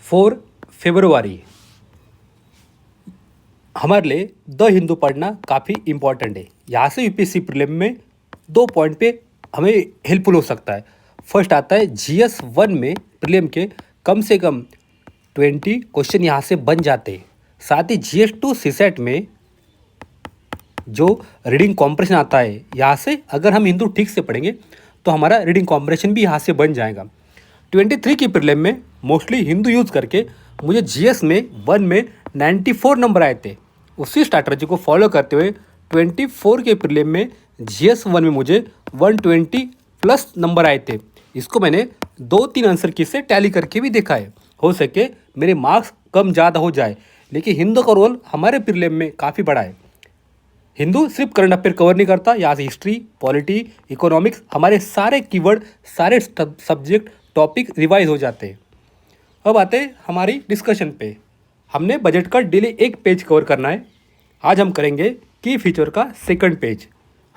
4 फरवरी हमारे लिए द हिंदू पढ़ना काफ़ी इम्पॉर्टेंट है। यहाँ से यूपीएससी प्रीलिम में 2 पॉइंट पे हमें हेल्पफुल हो सकता है। फर्स्ट आता है GS1 में प्रीलिम के कम से कम 20 क्वेश्चन यहाँ से बन जाते हैं। साथ ही GS2 सीसेट में जो रीडिंग कॉम्प्रेशन आता है, यहाँ से अगर हम हिंदू ठीक से पढ़ेंगे तो हमारा रीडिंग कॉम्प्रेशन भी यहाँ से बन जाएगा। 23 की प्रीलिम में मोस्टली हिंदू यूज़ करके मुझे GS में 1 में 94 नंबर आए थे। उसी स्ट्रैटेजी को फॉलो करते हुए 24 के प्रीलिम में GS1 में मुझे 120 प्लस नंबर आए थे। इसको मैंने 2-3 आंसर की से टैली करके भी देखा है। हो सके मेरे मार्क्स कम ज़्यादा हो जाए, लेकिन हिंदू का रोल हमारे प्रीलिम में काफ़ी बड़ा है। हिंदू सिर्फ करंट अफेयर कवर नहीं करता, यहाँ से हिस्ट्री, पॉलिटी, इकोनॉमिक्स, हमारे सारे कीवर्ड, सारे सब्जेक्ट टॉपिक रिवाइज हो जाते हैं। अब आते हैं हमारी डिस्कशन पे। हमने बजट का डेली एक पेज कवर करना है। आज हम करेंगे की फीचर का सेकंड पेज।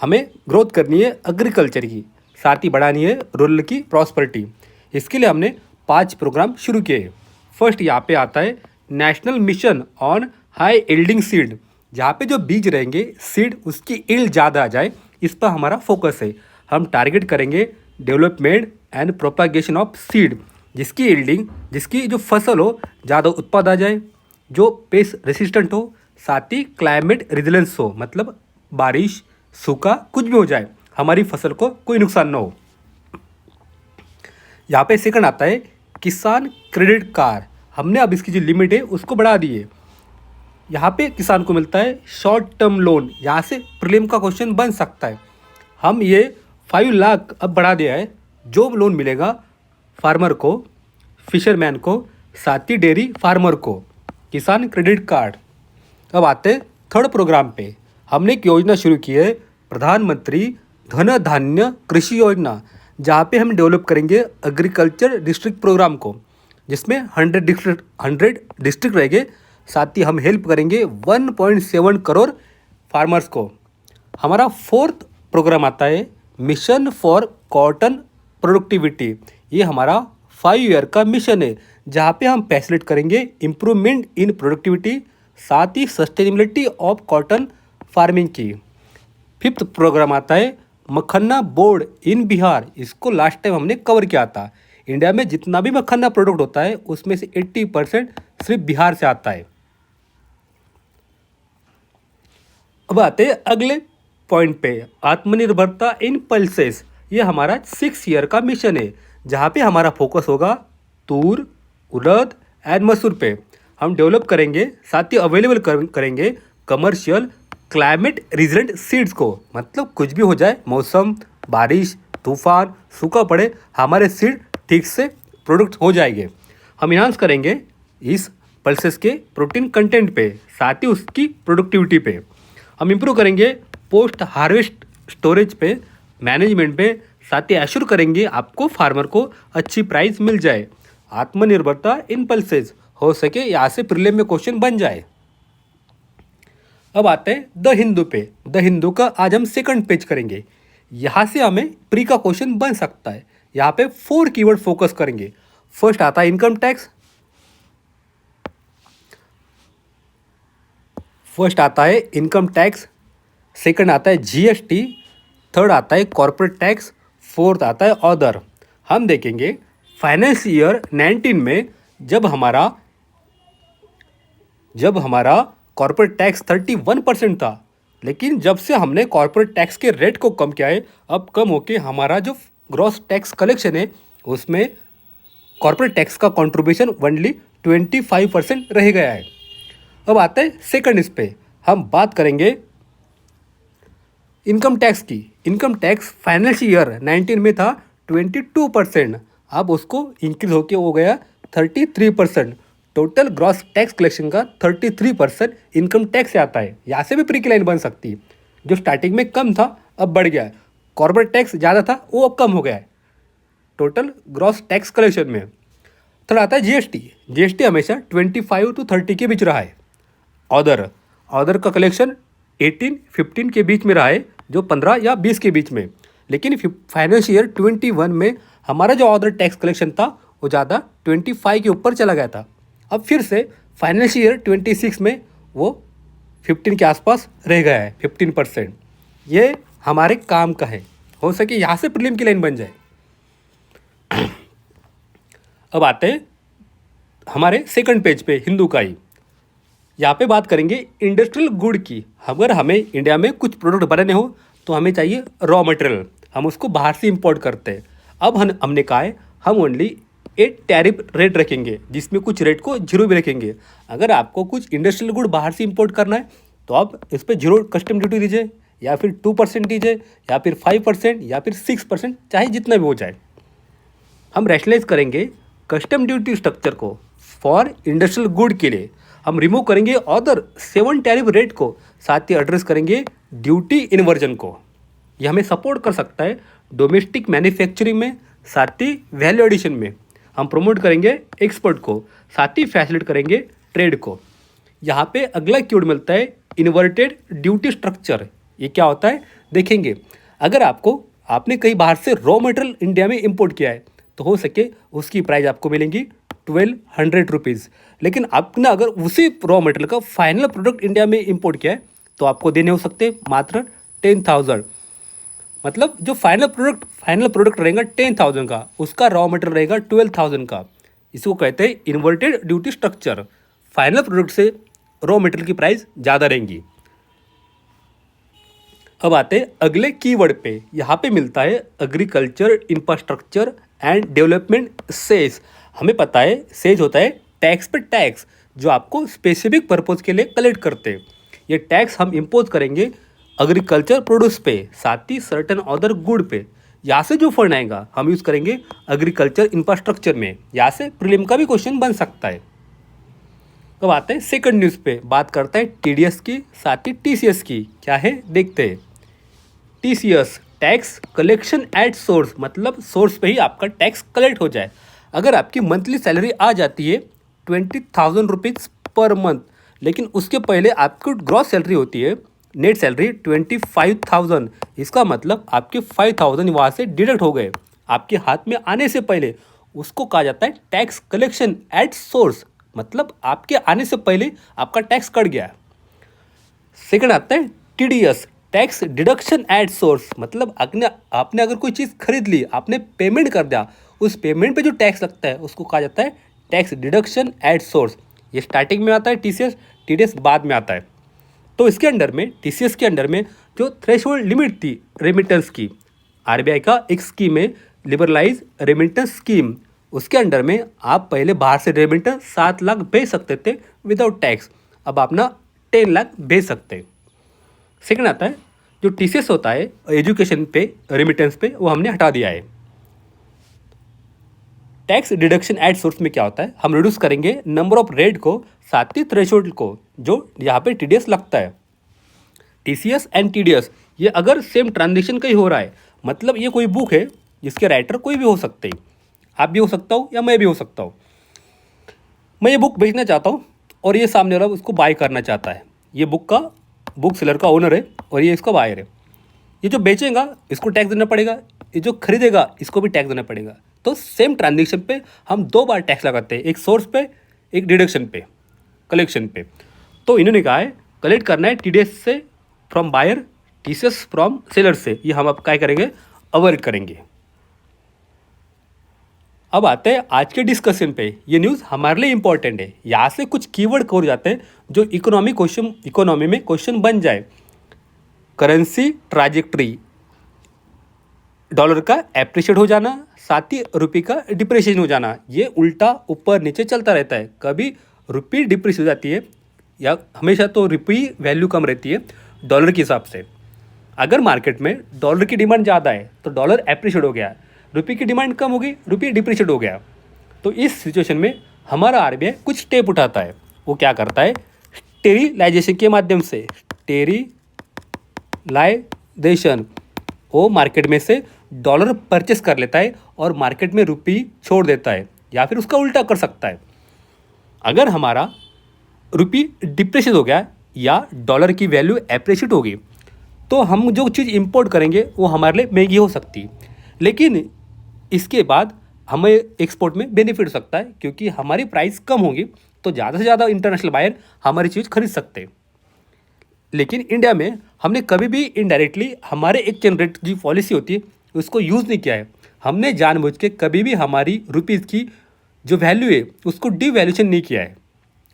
हमें ग्रोथ करनी है एग्रीकल्चर की, साथ ही बढ़ानी है रूरल की प्रॉस्पेरिटी। इसके लिए हमने 5 प्रोग्राम शुरू किए। फर्स्ट यहाँ पे आता है national mission on high yielding seed. जहाँ पे जो बीज रहेंगे सीड, उसकी यील्ड ज़्यादा आ जाए, इस पर हमारा फोकस है। हम टारगेट करेंगे development and propagation of seed, जिसकी यील्डिंग, जिसकी जो फसल हो ज़्यादा उत्पाद आ जाए, जो पेस्ट रेसिस्टेंट हो, साथ ही क्लाइमेट रेजिलेंस हो, मतलब बारिश, सूखा कुछ भी हो जाए, हमारी फसल को कोई नुकसान ना हो। यहाँ पे सेकंड आता है किसान क्रेडिट कार्ड। हमने अब इसकी जो लिमिट है उसको बढ़ा दी है। यहाँ पे किसान को मिलता है शॉर्ट टर्म लोन। यहाँ से प्रीलिम का क्वेश्चन बन सकता है। हम ये 5 लाख अब बढ़ा दिया है। जो लोन मिलेगा फार्मर को, फिशरमैन को, साथ ही डेयरी फार्मर को, किसान क्रेडिट कार्ड। अब आते हैं थर्ड प्रोग्राम पे। हमने एक योजना शुरू की है, प्रधानमंत्री धन धान्य कृषि योजना, जहाँ पे हम डेवलप करेंगे एग्रीकल्चर डिस्ट्रिक्ट प्रोग्राम को, जिसमें 100 डिस्ट्रिक्ट रहेंगे। साथ ही हम हेल्प करेंगे 1.7 करोड़ फार्मर्स को। हमारा फोर्थ प्रोग्राम आता है मिशन फॉर कॉटन प्रोडक्टिविटी। ये हमारा 5 ईयर का मिशन है, जहाँ पे हम फैसिलिटेट करेंगे इम्प्रूवमेंट इन प्रोडक्टिविटी, साथ ही सस्टेनेबिलिटी ऑफ कॉटन फार्मिंग की। फिफ्थ प्रोग्राम आता है मखन्ना बोर्ड इन बिहार। इसको लास्ट टाइम हमने कवर किया था। इंडिया में जितना भी मखन्ना प्रोडक्ट होता है उसमें से 80% सिर्फ बिहार से आता है। अब आते हैं अगले पॉइंट पे, आत्मनिर्भरता इन पल्सेस। ये हमारा 6 ईयर का मिशन है, जहाँ पे हमारा फोकस होगा तूर, उड़द एंड मसूर पे। हम डेवलप करेंगे, साथ ही अवेलेबल करेंगे कमर्शियल क्लाइमेट रेजिलेंट सीड्स को। मतलब कुछ भी हो जाए, मौसम, बारिश, तूफान, सूखा पड़े, हमारे सीड ठीक से प्रोडक्ट हो जाएंगे। हम इन्हांस करेंगे इस पल्सेस के प्रोटीन कंटेंट पे, साथ ही उसकी प्रोडक्टिविटी पे। हम इम्प्रूव करेंगे पोस्ट हार्वेस्ट स्टोरेज पे, मैनेजमेंट पे, साथ ही एश्योर करेंगे आपको फार्मर को अच्छी प्राइस मिल जाए। आत्मनिर्भरता इन पल्सेस हो सके यहाँ से प्रीलिम में क्वेश्चन बन जाए। अब आते हैं द हिंदू पे। द हिंदू का आज हम सेकंड पेज करेंगे। यहाँ से हमें प्री का क्वेश्चन बन सकता है। यहाँ पे 4 कीवर्ड फोकस करेंगे। फर्स्ट आता है इनकम टैक्स, सेकंड आता है GST, थर्ड आता है कॉर्पोरेट टैक्स, फोर्थ आता है अदर। हम देखेंगे फाइनेंस ईयर 19 में जब हमारा कॉर्पोरेट टैक्स 31% था, लेकिन जब से हमने कॉर्पोरेट टैक्स के रेट को कम किया है, अब कम होके हमारा जो ग्रॉस टैक्स कलेक्शन है उसमें कॉर्पोरेट टैक्स का कंट्रीब्यूशन ओनली 25% रह गया है। अब आते हैं सेकंड, इस पे हम बात करेंगे इनकम टैक्स की। इनकम टैक्स फाइनेंशियल ईयर 19 में था 22%, अब उसको इंक्रीज होके हो गया 33%। टोटल ग्रॉस टैक्स कलेक्शन का 33% इनकम टैक्स से आता है। यहाँ से भी प्री की लाइन बन सकती है। जो स्टार्टिंग में कम था अब बढ़ गया है, कॉर्पोरेट टैक्स ज़्यादा था वो अब कम हो गया है टोटल ग्रॉस टैक्स कलेक्शन में। थर्ड आता है GST हमेशा 25 to 30 के बीच रहा है। ऑर्डर का कलेक्शन 18-15 के बीच में रहा है, जो 15 या 20 के बीच में। लेकिन फाइनेंशियल ईयर 21 में हमारा जो ऑर्डर टैक्स कलेक्शन था वो ज़्यादा 25 के ऊपर चला गया था। अब फिर से फाइनेंशियल ईयर 26 में वो 15 के आसपास रह गया है, 15%। ये हमारे काम का है, हो सके यहाँ से प्रीलिम की लाइन बन जाए। अब आते हैं हमारे सेकंड पेज पे हिंदू का ही। यहाँ पे बात करेंगे इंडस्ट्रियल गुड की। अगर हमें इंडिया में कुछ प्रोडक्ट बनाने हो तो हमें चाहिए रॉ मटेरियल, हम उसको बाहर से इंपोर्ट करते हैं। अब हमने कहा है हम ओनली एक टैरिफ रेट रखेंगे, जिसमें कुछ रेट को जीरो भी रखेंगे। अगर आपको कुछ इंडस्ट्रियल गुड बाहर से इंपोर्ट करना है तो आप इस पर जीरो कस्टम ड्यूटी दीजिए, या फिर 2% दीजिए, या फिर 5%, या फिर 6%, चाहे जितना भी हो जाए। हम रैशनलाइज करेंगे कस्टम ड्यूटी स्ट्रक्चर को फॉर इंडस्ट्रियल गुड के लिए। हम रिमूव करेंगे अदर 7 टैरिफ रेट को, साथ ही एड्रेस करेंगे ड्यूटी इन्वर्जन को। यह हमें सपोर्ट कर सकता है डोमेस्टिक मैन्युफैक्चरिंग में, साथ ही वैल्यू एडिशन में। हम प्रमोट करेंगे एक्सपोर्ट को, साथ ही फैसिलिटेट करेंगे ट्रेड को। यहाँ पे अगला कीवर्ड मिलता है इन्वर्टेड ड्यूटी स्ट्रक्चर। ये क्या होता है देखेंगे। अगर आपने कहीं बाहर से रॉ मटेरियल इंडिया में इंपोर्ट किया है तो हो सके उसकी प्राइस आपको मिलेंगी 1200 रुपीज़, लेकिन आपने अगर उसी रॉ मटेरियल का फाइनल प्रोडक्ट इंडिया में इंपोर्ट किया है तो आपको देने हो सकते मात्र 10,000। मतलब जो फाइनल प्रोडक्ट रहेगा 10,000 का, उसका रॉ मटेरियल रहेगा 12,000 का। इसको कहते हैं inverted duty structure. Final product से रॉ मटेरियल की प्राइस ज़्यादा रहेंगी। अब आते हैं अगले कीवर्ड पे। यहाँ पे मिलता है agriculture infrastructure and development cess. हमें पता है सेज होता है टैक्स पे टैक्स, जो आपको स्पेसिफिक पर्पज़ के लिए कलेक्ट करते हैं। ये टैक्स हम इम्पोज करेंगे एग्रीकल्चर प्रोड्यूस पे, साथ ही सर्टन अदर गुड पे। यहाँ से जो फंड आएगा हम यूज़ करेंगे एग्रीकल्चर इंफ्रास्ट्रक्चर में। यहाँ से प्रीलिम का भी क्वेश्चन बन सकता है। अब आते हैं सेकंड न्यूज़ पे, बात करते हैं टीडीएस की, साथ ही टीसीएस की। क्या है देखते हैं। TCS tax collection at source, मतलब सोर्स पे ही आपका टैक्स कलेक्ट हो जाए। अगर आपकी मंथली सैलरी आ जाती है 20,000 रुपीज़ पर मंथ, लेकिन उसके पहले आपकी ग्रॉस सैलरी होती है, नेट सैलरी 25,000, इसका मतलब आपके 5,000 वहाँ से डिडक्ट हो गए आपके हाथ में आने से पहले। उसको कहा जाता है टैक्स कलेक्शन एट सोर्स, मतलब आपके आने से पहले आपका टैक्स कट गया। सेकंड आता है TDS tax deduction at source, मतलब आपने अगर कोई चीज़ खरीद ली, आपने पेमेंट कर दिया, उस पेमेंट पे जो टैक्स लगता है उसको कहा जाता है टैक्स डिडक्शन एट सोर्स। ये स्टार्टिंग में आता है टीसीएस, टीडीएस बाद में आता है। तो इसके अंडर में टीसीएस के अंडर में जो थ्रेशोल्ड लिमिट थी रेमिटेंस की, आरबीआई का एक स्कीम है लिबरलाइज रेमिटेंस स्कीम, उसके अंडर में आप पहले बाहर से रेमिटेंस 7 लाख भेज सकते थे विदाउट टैक्स, अब आप ना 10 लाख भेज सकते हैं। सेकंड आता है जो टीसीएस होता है एजुकेशन पे, रेमिटेंस पे, वो हमने हटा दिया है। टैक्स डिडक्शन एट सोर्स में क्या होता है, हम रिड्यूस करेंगे नंबर ऑफ रेट को, साथ ही थ्रेशोल्ड को, जो यहाँ पे टीडीएस लगता है। टीसीएस एंड टीडीएस ये अगर सेम ट्रांजेक्शन का ही हो रहा है, मतलब ये कोई बुक है जिसके राइटर कोई भी हो सकते हैं, आप भी हो सकता हो या मैं भी हो सकता हूँ। मैं ये बुक बेचना चाहता हूँ और ये सामने वाला उसको बाय करना चाहता है। ये बुक सेलर का ओनर है और ये इसका बायर है। ये जो बेचेगा इसको टैक्स देना पड़ेगा, ये जो खरीदेगा इसको भी टैक्स देना पड़ेगा। तो सेम ट्रांजेक्शन पे हम 2 बार टैक्स लगाते हैं, एक सोर्स पे, एक डिडक्शन पे, कलेक्शन पे। तो इन्होंने कहा है कलेक्ट करना है टीडीएस से from buyer, TCS from seller से। ये हम अब क्या करेंगे, अवॉइड करेंगे। अब आते हैं आज के डिस्कशन पे। ये न्यूज़ हमारे लिए इंपॉर्टेंट है, यहाँ से कुछ कीवर्ड कवर जाते हैं जो इकोनॉमी में क्वेश्चन बन जाए। करेंसी ट्राजेक्टरी, डॉलर का एप्रिशिएट हो जाना, साथ ही रुपये का डिप्रिसिएशन हो जाना। ये उल्टा ऊपर नीचे चलता रहता है। कभी रुपये डिप्रिस हो जाती है, या हमेशा तो रुपये वैल्यू कम रहती है डॉलर के हिसाब से। अगर मार्केट में डॉलर की डिमांड ज़्यादा है तो डॉलर एप्रिशिएट हो गया, रुपये की डिमांड कम हो गई, रुपये डिप्रिशिएट हो गया। तो इस सिचुएशन में हमारा आरबीआई कुछ स्टेप उठाता है। वो क्या करता है, स्टेरिलाइजेशन के माध्यम से, स्टेरिलाइजेशन, वो मार्केट में से डॉलर परचेस कर लेता है और मार्केट में रुपये छोड़ देता है, या फिर उसका उल्टा कर सकता है। अगर हमारा रुपये डिप्रिशिएट हो गया या डॉलर की वैल्यू एप्रिशिएट होगी तो हम जो चीज़ इंपोर्ट करेंगे वो हमारे लिए महंगी हो सकती है। लेकिन इसके बाद हमें एक्सपोर्ट में बेनिफिट हो सकता है, क्योंकि हमारी प्राइस कम होगी तो ज़्यादा से ज़्यादा इंटरनेशनल बायर हमारी चीज़ खरीद सकते हैं। लेकिन इंडिया में हमने कभी भी इनडायरेक्टली हमारे एक्सचेंज रेट की पॉलिसी होती है उसको यूज़ नहीं किया है। हमने जानबूझ के कभी भी हमारी रुपीज़ की जो वैल्यू है उसको डिवैल्यूशन नहीं किया है।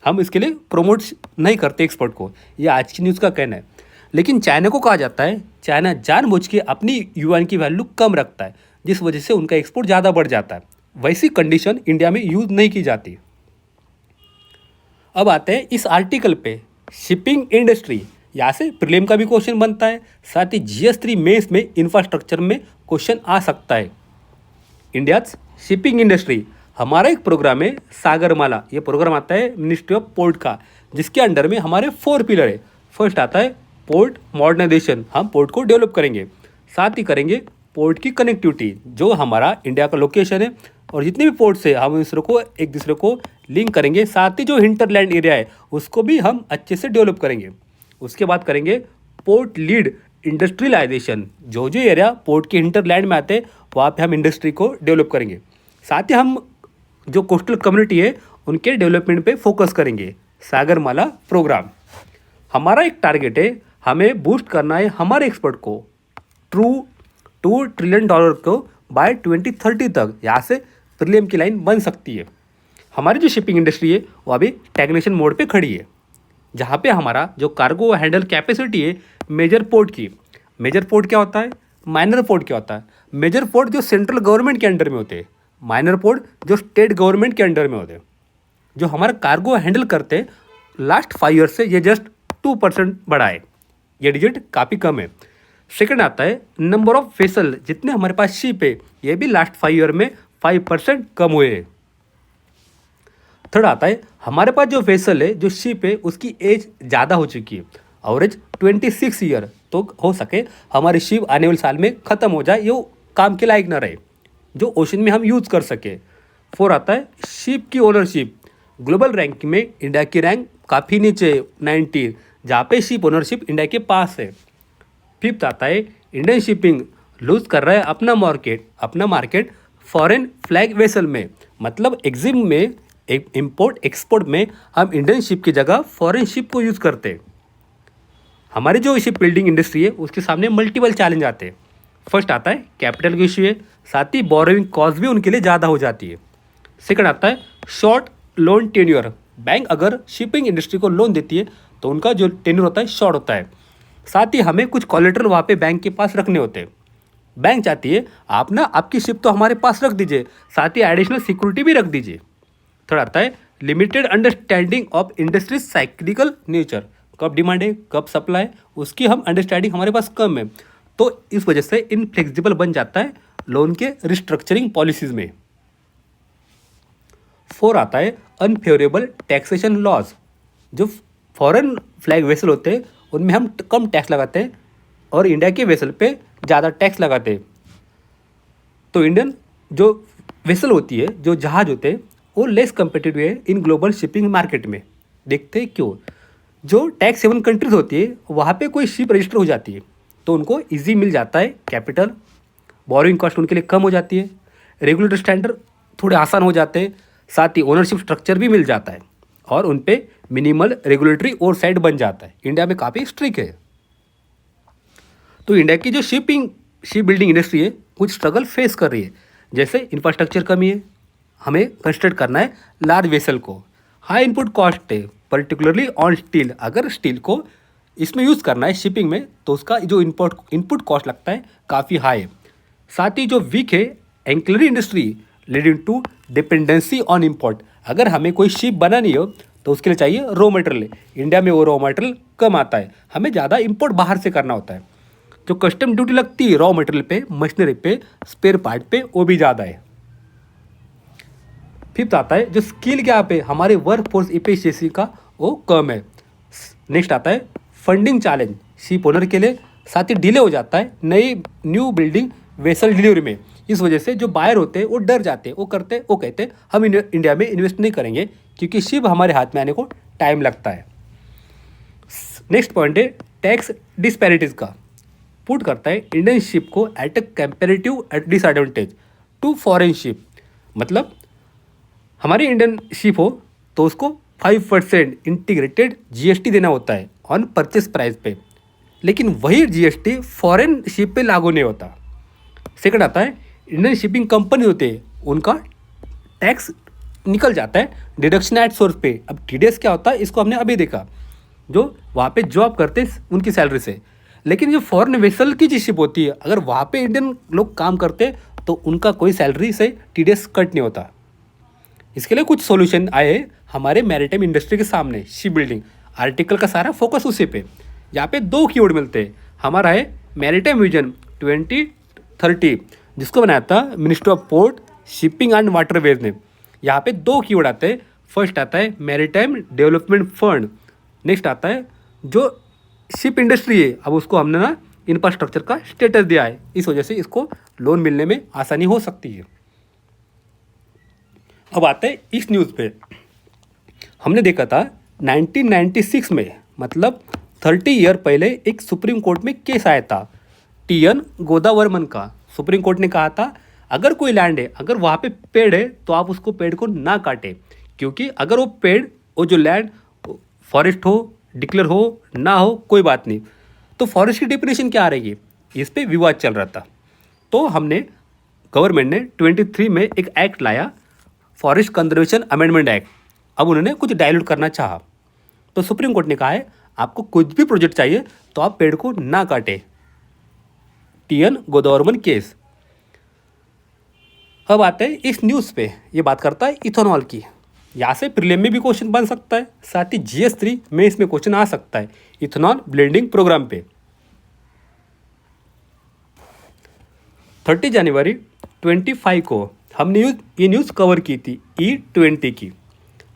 हम इसके लिए प्रमोट नहीं करते एक्सपोर्ट को, ये आज की न्यूज़ का कहना है। लेकिन चाइना को कहा जाता है चाइना जानबूझ के अपनी युआन की वैल्यू कम रखता है, जिस वजह से उनका एक्सपोर्ट ज़्यादा बढ़ जाता है। वैसी कंडीशन इंडिया में यूज़ नहीं की जाती। अब आते हैं इस आर्टिकल पे, शिपिंग इंडस्ट्री। यहाँ से प्रीलिम का भी क्वेश्चन बनता है, साथ ही GS3 मेंस में इंफ्रास्ट्रक्चर में क्वेश्चन आ सकता है। इंडियाज शिपिंग इंडस्ट्री, हमारा एक प्रोग्राम है सागरमाला। ये प्रोग्राम आता है मिनिस्ट्री ऑफ पोर्ट का, जिसके अंडर में हमारे 4 पिलर है। फर्स्ट आता है पोर्ट मॉडर्नाइजेशन, हम पोर्ट को डेवलप करेंगे। साथ ही करेंगे पोर्ट की कनेक्टिविटी, जो हमारा इंडिया का लोकेशन है और जितने भी पोर्ट्स है हम एक दूसरे को लिंक करेंगे। साथ ही जो हिंटरलैंड एरिया है उसको भी हम अच्छे से डेवलप करेंगे। उसके बाद करेंगे पोर्ट लीड इंडस्ट्रियलाइजेशन, जो जो एरिया पोर्ट के हिंटरलैंड में आते हैं वहाँ पे हम इंडस्ट्री को डेवलप करेंगे। साथ ही हम जो कोस्टल कम्युनिटी है उनके डेवलपमेंट पे फोकस करेंगे। सागरमाला प्रोग्राम हमारा एक टारगेट है, हमें बूस्ट करना है हमारे एक्सपोर्ट को $2 ट्रिलियन को बाय 2030 तक। यहाँ से प्रीलिम की लाइन बन सकती है। हमारी जो शिपिंग इंडस्ट्री है वो अभी स्टैग्नेशन मोड पे खड़ी है, जहाँ पे हमारा जो कार्गो हैंडल कैपेसिटी है मेजर पोर्ट की। मेजर पोर्ट क्या होता है, माइनर पोर्ट क्या होता है? मेजर पोर्ट जो सेंट्रल गवर्नमेंट के अंडर में होते हैं, माइनर पोर्ट जो स्टेट गवर्नमेंट के अंडर में होते हैं। जो हमारा कार्गो हैंडल करते हैं लास्ट 5 ईयर से ये जस्ट 2% बढ़ा है, ये डिजिट काफ़ी कम है। सेकंड आता है नंबर ऑफ वेसल, जितने हमारे पास शिप है ये भी लास्ट 5 ईयर में 5% कम हुए हैं। थर्ड आता है हमारे पास जो वेसल है, जो शिप है, उसकी एज ज़्यादा हो चुकी है, एवरेज 26 ईयर। तो हो सके हमारी शिप आने वाले साल में ख़त्म हो जाए, ये काम के लायक ना रहे, जो ओशन में हम यूज़ कर सके। 4 आता है शिप की ओनरशिप। ग्लोबल रैंकिंग में इंडिया की रैंक काफ़ी नीचे 19, जहाँ पे शिप ओनरशिप इंडिया के पास है। 5th आता है इंडियन शिपिंग लूज कर रहा है अपना मार्केट फॉरेन फ्लैग वेसल में। मतलब एग्जिम में इम्पोर्ट एक्सपोर्ट में हम इंडियन शिप की जगह फॉरेन शिप को यूज़ करते हैं। हमारी जो शिप बिल्डिंग इंडस्ट्री है उसके सामने मल्टीपल चैलेंज आते हैं। फर्स्ट आता है कैपिटल की इशू है, साथ ही बोरोइंग कॉस्ट भी उनके लिए ज़्यादा हो जाती है। सेकंड आता है शॉर्ट लोन टेन्योर। बैंक अगर शिपिंग इंडस्ट्री को लोन देती है तो उनका जो टेन्योर होता है शॉर्ट होता है। साथ ही हमें कुछ कोलेटरल वहाँ पे बैंक के पास रखने होते हैं। बैंक चाहती है आप ना आपकी शिप तो हमारे पास रख दीजिए, साथ ही एडिशनल सिक्योरिटी भी रख दीजिए। थर्ड आता है limited understanding of industry cyclical nature. कब डिमांड है कब सप्लाई, उसकी हम अंडरस्टैंडिंग हमारे पास कम है, तो इस वजह से इनफ्लेक्सिबल बन जाता है लोन के रिस्ट्रक्चरिंग पॉलिसीज में। 4 आता है अनफेवरेबल टैक्सेशन लॉज। जो फॉरेन फ्लैग वेसल होते हैं उनमें हम कम टैक्स लगाते हैं और इंडिया के वेसल पे ज़्यादा टैक्स लगाते हैं। तो इंडियन जो वेसल होती है, जो जहाज़ होते हैं, वो लेस कम्पिटिटिव है इन ग्लोबल शिपिंग मार्केट में। देखते हैं क्यों? जो टैक्स हेवन कंट्रीज होती है वहाँ पे कोई शिप रजिस्टर हो जाती है तो उनको इजी मिल जाता है कैपिटल, बोरोइंग कॉस्ट उनके लिए कम हो जाती है, रेगुलेटरी स्टैंडर्ड थोड़े आसान हो जाते हैं, साथ ही ओनरशिप स्ट्रक्चर भी मिल जाता है और उन पे मिनिमल रेगुलेटरी ओवरसाइट बन जाता है। इंडिया में काफ़ी स्ट्रिक्ट है। तो इंडिया की जो शिप बिल्डिंग इंडस्ट्री है कुछ स्ट्रगल फेस कर रही है, जैसे इंफ्रास्ट्रक्चर कमी है, हमें कंस्ट्रक्ट करना है लार्ज वेसल को, हाई इनपुट कॉस्ट है पर्टिकुलरली ऑन स्टील। अगर स्टील को इसमें यूज़ करना है शिपिंग में तो उसका जो इनपुट कॉस्ट लगता है काफ़ी हाई है। साथ ही जो वीक है ancillary industry leading to dependency on import. अगर हमें कोई शिप बनानी हो तो उसके लिए चाहिए रॉ मटेरियल। इंडिया में वो रॉ मटेरियल कम आता है, हमें ज़्यादा इम्पोर्ट बाहर से करना होता है। जो कस्टम ड्यूटी लगती है रॉ मटेरियल पे, मशीनरी पे, स्पेयर पार्ट पे, वो भी ज़्यादा है। 5th आता है जो स्किल गैप है हमारे वर्क फोर्स इफिशिएंसी का, वो कम है। नेक्स्ट आता है फंडिंग चैलेंज शिप ओनर के लिए, साथ ही डिले हो जाता है न्यू बिल्डिंग वेसल डिलीवरी में। इस वजह से जो बायर होते हैं वो डर जाते हैं, वो कहते हैं हम इंडिया में इन्वेस्ट नहीं करेंगे क्योंकि शिप हमारे हाथ में आने को टाइम लगता है। नेक्स्ट पॉइंट है टैक्स डिस्पैरिटीज़ का। पुट करता है इंडियन शिप को at a comparative disadvantage to foreign ship. मतलब हमारी इंडियन शिप हो तो उसको 5% इंटीग्रेटेड जीएसटी देना होता है ऑन परचेस प्राइस पे, लेकिन वही जीएसटी फॉरेन शिप पे लागू नहीं होता। सेकंड आता है इंडियन शिपिंग कंपनी होते हैं उनका टैक्स निकल जाता है डिडक्शन एट सोर्स पे। अब टीडीएस क्या होता है इसको हमने अभी देखा, जो वहाँ पे जॉब करते हैं उनकी सैलरी से। लेकिन जो फॉरेन वेसल की जो शिप होती है अगर वहाँ पे इंडियन लोग काम करते हैं तो उनका कोई सैलरी से टीडीएस कट नहीं होता। इसके लिए कुछ सॉल्यूशन आए हमारे मैरीटाइम इंडस्ट्री के सामने, शिप बिल्डिंग। आर्टिकल का सारा फोकस उसी पे। यहाँ पे दो कीवर्ड मिलते हैं। हमारा है मैरीटाइम विजन 2030 जिसको बनाया था ministry of port shipping and waterways ने। यहाँ पे दो कीवर्ड आते हैं। फर्स्ट आता है मैरीटाइम डेवलपमेंट फंड, नेक्स्ट आता है जो शिप इंडस्ट्री है अब उसको हमने ना इंफ्रास्ट्रक्चर का स्टेटस दिया है, इस वजह से इसको लोन मिलने में आसानी हो सकती है। अब आते हैं इस न्यूज़ पे। हमने देखा था 1996 में, मतलब 30 ईयर पहले एक सुप्रीम कोर्ट में केस आया था टीएन गोदावर्मन का। सुप्रीम कोर्ट ने कहा था अगर कोई लैंड है, अगर वहाँ पे पेड़ है तो आप उसको पेड़ को ना काटें, क्योंकि अगर वो पेड़ वो जो लैंड फॉरेस्ट हो, डिक्लेयर हो ना हो कोई बात नहीं। तो फॉरेस्ट की डेफिनेशन क्या आ रही है, इस पे विवाद चल रहा था। तो हमने गवर्नमेंट ने 23 में एक एक्ट लाया, फॉरेस्ट कंजर्वेशन अमेंडमेंट एक्ट। अब उन्होंने कुछ डायल्यूट करना चाहा तो सुप्रीम कोर्ट ने कहा है आपको कुछ भी प्रोजेक्ट चाहिए तो आप पेड़ को ना काटें। TN Godavarman case. अब आते हैं इस न्यूज़ पे, ये बात करता है इथेनॉल की। यहाँ से प्रीलिम में भी क्वेश्चन बन सकता है, साथ ही जीएस3 में इसमें क्वेश्चन आ सकता है इथेनॉल ब्लेंडिंग प्रोग्राम पे। 30 जनवरी 25 को हमने ये न्यूज़ कवर की थी E20 की।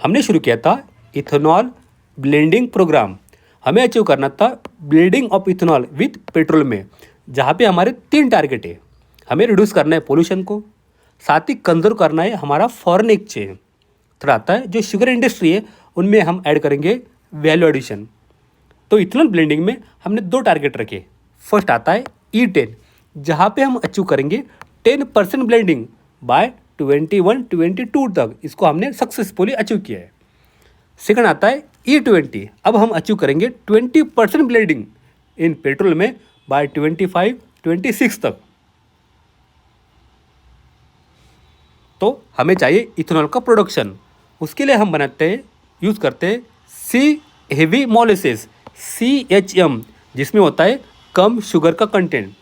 हमने शुरू किया था इथेनॉल ब्लेंडिंग प्रोग्राम। हमें अचीव करना था blending of ethanol with petrol में, जहाँ पे हमारे 3 टारगेट है। हमें रिड्यूस करना है पोल्यूशन को, साथ ही कंजर्व करना है हमारा फॉरेन एक्सचेंज। थोड़ा आता है जो शुगर इंडस्ट्री है उनमें हम ऐड करेंगे वैल्यू एडिशन। तो इथेनॉल ब्लेंडिंग में हमने 2 टारगेट रखे। फर्स्ट आता है E10 जहाँ पे हम अचीव करेंगे 10% ब्लेंडिंग बाय 21-22 तक, इसको हमने सक्सेसफुली अचीव किया है। सेकंड आता है E20, अब हम अचीव करेंगे 20% ब्लेंडिंग इन पेट्रोल में बाय 25-26 तक। तो हमें चाहिए इथेनॉल का प्रोडक्शन, उसके लिए हम बनाते हैं यूज़ करते हैं सी हेवी मोलेसेस CHM, जिसमें होता है कम शुगर का कंटेंट।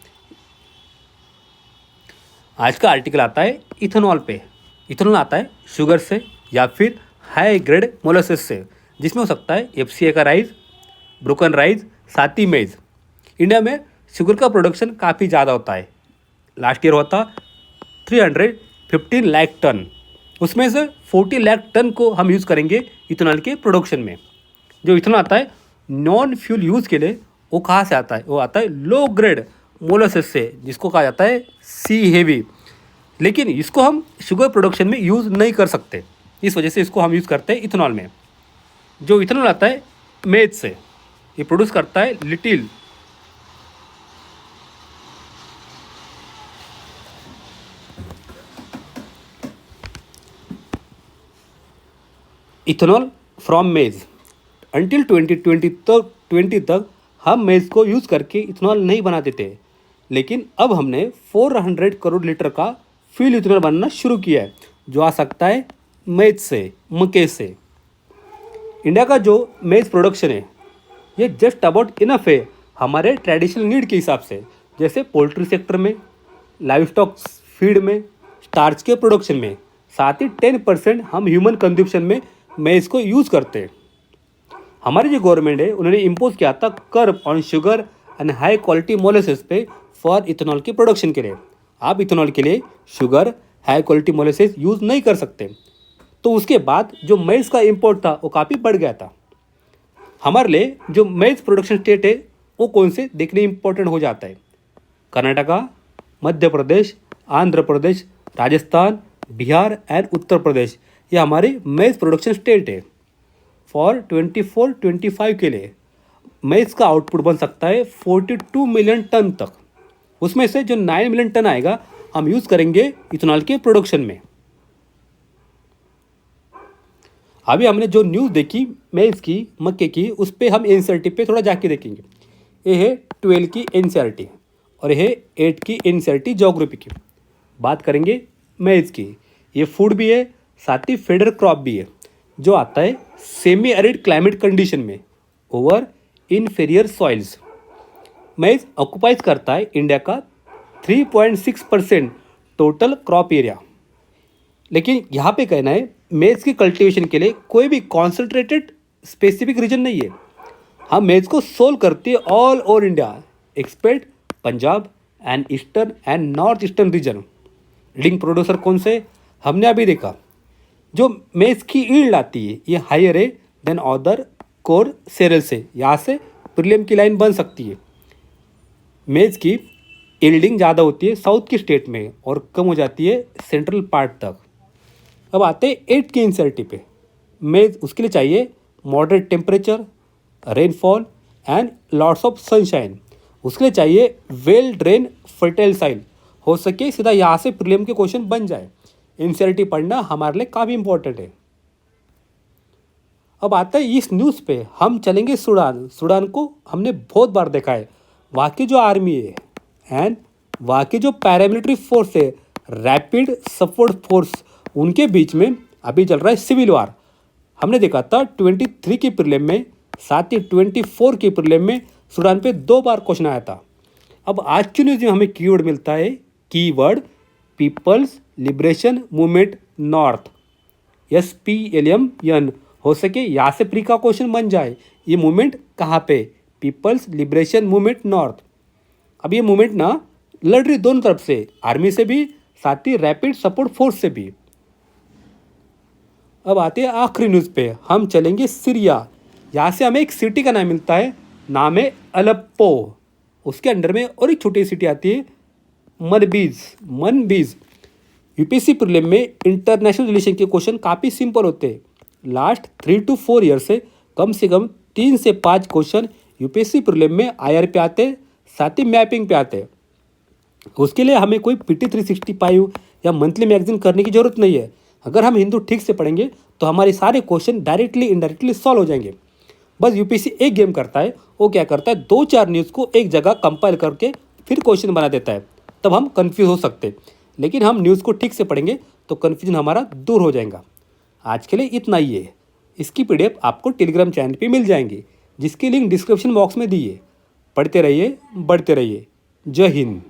आज का आर्टिकल आता है इथेनॉल पे। इथेनॉल आता है शुगर से या फिर हाई ग्रेड मोलेसेस से, जिसमें हो सकता है FCI का राइस, ब्रोकन राइस, साथ ही मेज। इंडिया में शुगर का प्रोडक्शन काफ़ी ज़्यादा होता है। लास्ट ईयर हुआ था 315 लाख टन, उसमें से 40 लाख टन को हम यूज़ करेंगे इथेनॉल के प्रोडक्शन में। जो इथेनॉल आता है नॉन फ्यूल यूज़ के लिए, वो कहाँ से आता है, वो आता है लो ग्रेड मोलेसेस से, जिसको कहा जाता है सी हेवी। लेकिन इसको हम शुगर प्रोडक्शन में यूज़ नहीं कर सकते, इस वजह से इसको हम यूज़ करते हैं इथेनॉल में। जो इथेनॉल आता है मेज से, ये प्रोड्यूस करता है लिटिल। इथेनॉल फ्रॉम मेज। अंटिल 2020 तक हम मेज को यूज़ करके इथेनॉल नहीं बनाते थे, लेकिन अब हमने 400 करोड़ लीटर का फ्यूल इथेनॉल बनना शुरू किया है, जो आ सकता है मेज से, मक्के से। इंडिया का जो मेज प्रोडक्शन है ये जस्ट अबाउट इनफ है हमारे ट्रेडिशनल नीड के हिसाब से, जैसे पोल्ट्री सेक्टर में, लाइव स्टॉक फीड में, स्टार्च के प्रोडक्शन में। साथ ही 10% हम ह्यूमन कंजप्शन में मेज को यूज़ करते हैं। हमारी जो गवर्नमेंट है उन्होंने इम्पोज किया था curb on sugar and high quality molasses पे फॉर इथेनॉल के प्रोडक्शन के लिए। आप इथेनॉल के लिए sugar, high quality molasses use नहीं कर सकते। तो उसके बाद जो मेज का इम्पोर्ट था वो काफ़ी बढ़ गया था। हमारे लिए जो मेज प्रोडक्शन स्टेट है वो कौन से देखने इंपॉर्टेंट हो जाता है। कर्नाटका, मध्य प्रदेश, आंध्र प्रदेश, राजस्थान, बिहार एंड उत्तर प्रदेश, ये हमारे मेज प्रोडक्शन स्टेट है। फॉर 24-25 के लिए मेज का आउटपुट बन सकता है 42 मिलियन टन तक। उसमें से जो 9 मिलियन टन आएगा हम यूज़ करेंगे इथेनॉल के प्रोडक्शन में। अभी हमने जो न्यूज़ देखी मैथ्स की मक्के की, उस पर हम एनसीईआरटी पे थोड़ा जाके देखेंगे। ये है 12 की एनसीईआरटी और ये है 8 की एनसीईआरटी ज्योग्राफी की। बात करेंगे मैथ्स की। ये फूड भी है, साथ ही फेडर क्रॉप भी है, जो आता है सेमी एरिड क्लाइमेट कंडीशन में over inferior soils. Maths occupies करता है इंडिया का 3.6% टोटल क्रॉप एरिया। लेकिन यहाँ पे कहना है मेज़ की कल्टीवेशन के लिए कोई भी कॉन्सेंट्रेटेड स्पेसिफिक रीजन नहीं है। हम मेज़ को सोल्व करते हैं all over India expect Punjab and eastern and north eastern region. Leading producer कौन से हमने अभी देखा। जो मेज़ की ईल्ड आती है ये हायर है देन अदर कोर सेरल से। यहाँ से प्रीलियम की लाइन बन सकती है। मेज़ की यील्डिंग ज़्यादा होती है साउथ की स्टेट में और कम हो जाती है सेंट्रल पार्ट तक। अब आते हैं 8 की एनसीईआरटी पे। मेज़ उसके लिए चाहिए moderate temperature, rainfall and lots of sunshine. उसके लिए चाहिए वेल ड्रेन फर्टाइल साइल। हो सके सीधा यहाँ से प्रीलियम के क्वेश्चन बन जाए। एनसीईआरटी पढ़ना हमारे लिए काफ़ी इंपॉर्टेंट है। अब आता है इस न्यूज़ पे हम चलेंगे सूडान। सूडान को हमने बहुत बार देखा है। वहाँ की जो आर्मी है एंड वहाँ की जो पैरामिलिट्री फोर्स है, रैपिड सपोर्ट फोर्स, उनके बीच में अभी चल रहा है सिविल वार। हमने देखा था 23 की प्रीलिम में, साथ ही 24 की प्रीलिम में सूडान पे 2 बार क्वेश्चन आया था। अब आज की न्यूज़ में हमें कीवर्ड मिलता है, keyword people's liberation movement north, SPLMN। हो सके यहाँ से प्री का क्वेश्चन बन जाए। ये मूवमेंट कहाँ पे? People's liberation movement north. अब ये मूवमेंट ना लड़ रही दोनों तरफ से, आर्मी से भी, साथ ही रैपिड सपोर्ट फोर्स से भी। अब आते हैं आखिरी न्यूज़ पे, हम चलेंगे सीरिया। यहाँ से हमें एक सिटी का नाम मिलता है, नाम है अलेप्पो। उसके अंडर में और एक छोटी सिटी आती है मनबीज। यूपीएससी प्रीलिम में इंटरनेशनल रिलेशन के क्वेश्चन काफ़ी सिंपल होते हैं। लास्ट 3 to 4 ईयर से कम 3 से 5 क्वेश्चन यूपीएससी प्रीलिम में IR पे आते हैं, साथ ही मैपिंग पे आते हैं। उसके लिए हमें कोई PT 365 या मंथली मैगजीन करने की ज़रूरत नहीं है। अगर हम हिंदू ठीक से पढ़ेंगे तो हमारे सारे क्वेश्चन डायरेक्टली इनडायरेक्टली सॉल्व हो जाएंगे। बस यूपीएससी एक गेम करता है, वो क्या करता है, 2-4 न्यूज़ को एक जगह कंपाइल करके फिर क्वेश्चन बना देता है। तब हम कंफ्यूज हो सकते, लेकिन हम न्यूज़ को ठीक से पढ़ेंगे तो कन्फ्यूजन हमारा दूर हो जाएगा। आज के लिए इतना ही है। इसकी PDF आपको टेलीग्राम चैनल पे मिल जाएंगी, जिसकी लिंक डिस्क्रिप्शन बॉक्स में दी है। पढ़ते रहिए, बढ़ते रहिए। जय हिंद।